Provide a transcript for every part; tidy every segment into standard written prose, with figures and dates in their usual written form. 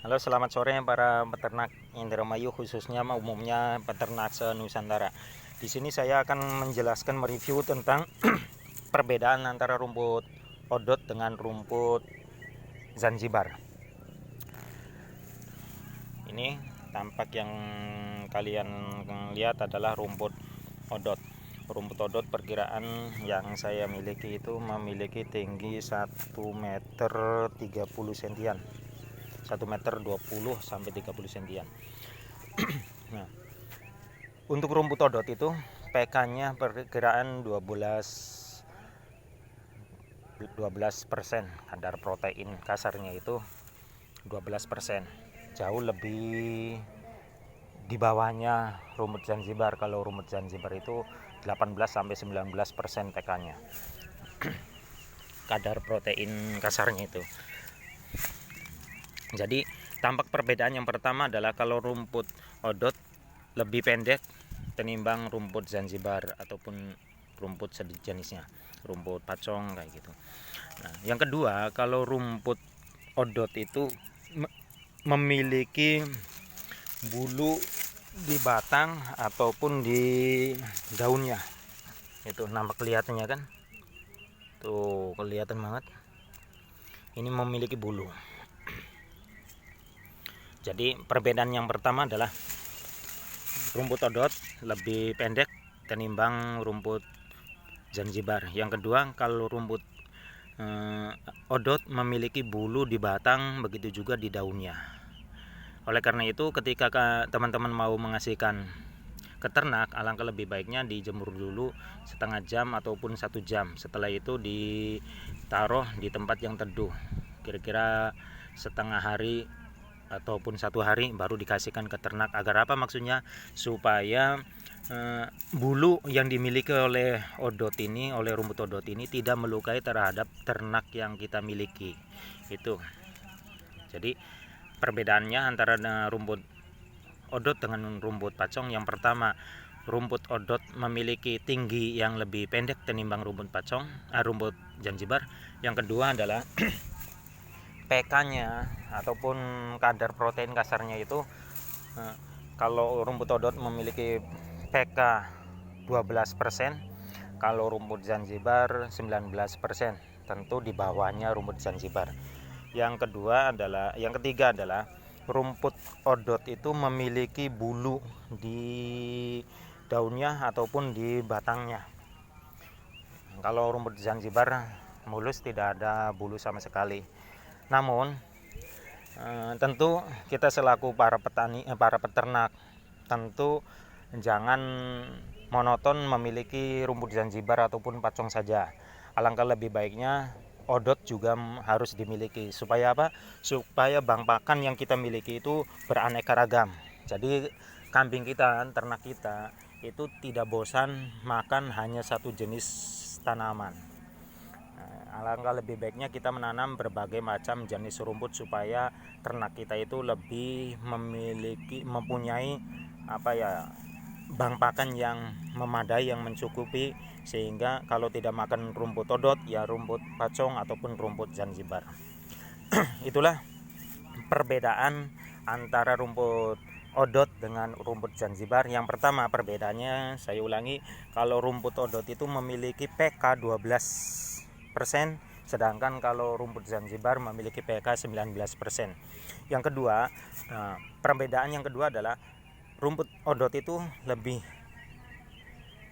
Halo, selamat sore para peternak Indramayu, khususnya umumnya peternak se-Nusantara. Di sini saya akan menjelaskan mereview tentang perbedaan antara rumput odot dengan rumput Zanzibar. Ini tampak yang kalian lihat adalah rumput odot. Rumput odot perkiraan yang saya miliki itu memiliki tinggi 1 meter 30 sentian. 1 meter 20 sampai 30 sentian. Nah, untuk rumput odot itu PK-nya perkiraan 12%, kadar protein kasarnya itu 12%. Jauh lebih di bawahnya rumput Zanzibar. Kalau rumput Zanzibar itu 18 sampai 19% PK-nya. Kadar protein kasarnya itu. Jadi tampak perbedaan yang pertama adalah kalau rumput odot lebih pendek ketimbang rumput Zanzibar ataupun rumput sejenisnya, rumput pacong kayak gitu. Nah, yang kedua, kalau rumput odot itu memiliki bulu di batang ataupun di daunnya. Itu nampak kelihatannya kan? Tuh, kelihatan banget. Ini memiliki bulu. Jadi perbedaan yang pertama adalah rumput odot lebih pendek ketimbang rumput Zanzibar. Yang kedua, kalau rumput odot memiliki bulu di batang, begitu juga di daunnya. Oleh karena itu, ketika teman-teman mau mengasihkan ke ternak, alangkah lebih baiknya dijemur dulu setengah jam ataupun 1 jam. Setelah itu ditaruh di tempat yang teduh, kira-kira setengah hari ataupun 1 hari baru dikasihkan ke ternak. Agar apa maksudnya? Supaya bulu yang dimiliki oleh odot ini, oleh rumput odot ini tidak melukai terhadap ternak yang kita miliki. Itu. Jadi perbedaannya antara rumput odot dengan rumput pacong, yang pertama, rumput odot memiliki tinggi yang lebih pendek ketimbang rumput pacong, rumput Zanzibar. Yang kedua adalah PK-nya ataupun kadar protein kasarnya itu, kalau rumput odot memiliki PK 12%, kalau rumput Zanzibar 19%, tentu di bawahnya rumput Zanzibar. Yang ketiga adalah rumput odot itu memiliki bulu di daunnya ataupun di batangnya. Kalau rumput Zanzibar mulus, tidak ada bulu sama sekali. Namun tentu kita selaku para peternak tentu jangan monoton memiliki rumput Zanzibar ataupun pacong saja. Alangkah lebih baiknya odot juga harus dimiliki. Supaya apa? Supaya bang pakan yang kita miliki itu beraneka ragam. Jadi kambing kita, ternak kita itu tidak bosan makan hanya satu jenis tanaman. Alangkah lebih baiknya kita menanam berbagai macam jenis rumput supaya ternak kita itu lebih mempunyai bang pakan yang memadai, yang mencukupi, sehingga kalau tidak makan rumput odot ya rumput pacong ataupun rumput Zanzibar. Itulah perbedaan antara rumput odot dengan rumput Zanzibar. Yang pertama perbedaannya, saya ulangi, kalau rumput odot itu memiliki PK 12%, sedangkan kalau rumput Zanzibar memiliki PK 19%. Yang kedua, perbedaan yang kedua adalah rumput odot itu lebih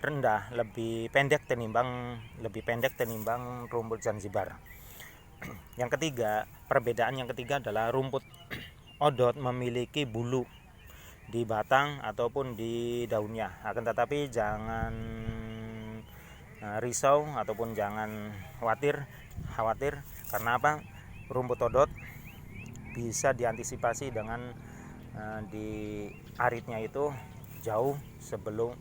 rendah, lebih pendek ketimbang rumput Zanzibar. Yang ketiga, perbedaan yang ketiga adalah rumput odot memiliki bulu di batang ataupun di daunnya. Akan tetapi jangan risau ataupun jangan khawatir. Karena apa? Rumput odot bisa diantisipasi dengan di aritnya itu jauh sebelum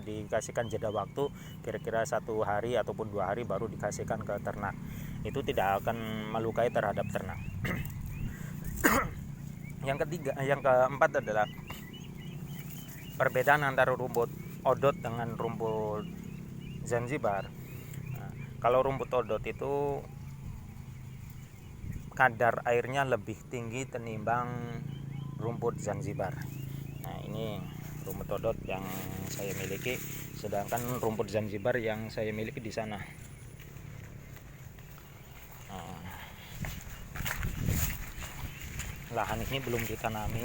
dikasihkan jeda waktu kira-kira 1 hari ataupun 2 hari baru dikasihkan ke ternak. Itu tidak akan melukai terhadap ternak. Yang keempat adalah perbedaan antara rumput odot dengan rumput Zanzibar. Kalau rumput odot itu kadar airnya lebih tinggi tenimbang rumput Zanzibar. Nah, ini rumput odot yang saya miliki, sedangkan rumput Zanzibar yang saya miliki di sana. Nah, lahan ini belum ditanami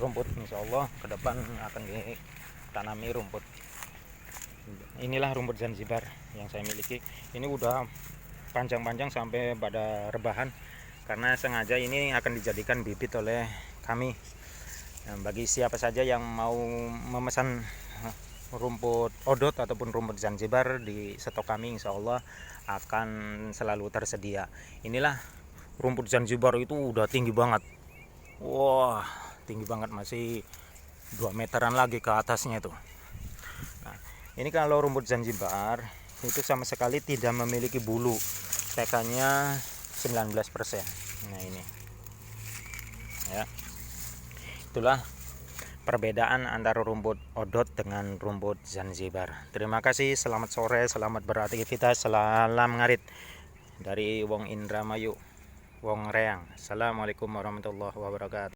rumput, insya Allah ke depan akan ditanami rumput. Inilah rumput Zanzibar yang saya miliki. Ini udah panjang-panjang sampai pada rebahan, karena sengaja ini akan dijadikan bibit oleh kami. Nah, bagi siapa saja yang mau memesan rumput odot ataupun rumput Zanzibar di stok kami, insya Allah akan selalu tersedia. Inilah rumput Zanzibar, itu udah tinggi banget. Wah, tinggi banget, masih 2 meteran lagi ke atasnya itu. Nah, ini kalau rumput Zanzibar itu sama sekali tidak memiliki bulu, PK-nya 19%. Nah, ini ya, itulah perbedaan antara rumput odot dengan rumput Zanzibar. Terima kasih, selamat sore, selamat beraktivitas, salam ngarit dari Wong Indramayu, Wong Reang. Assalamualaikum warahmatullahi wabarakatuh.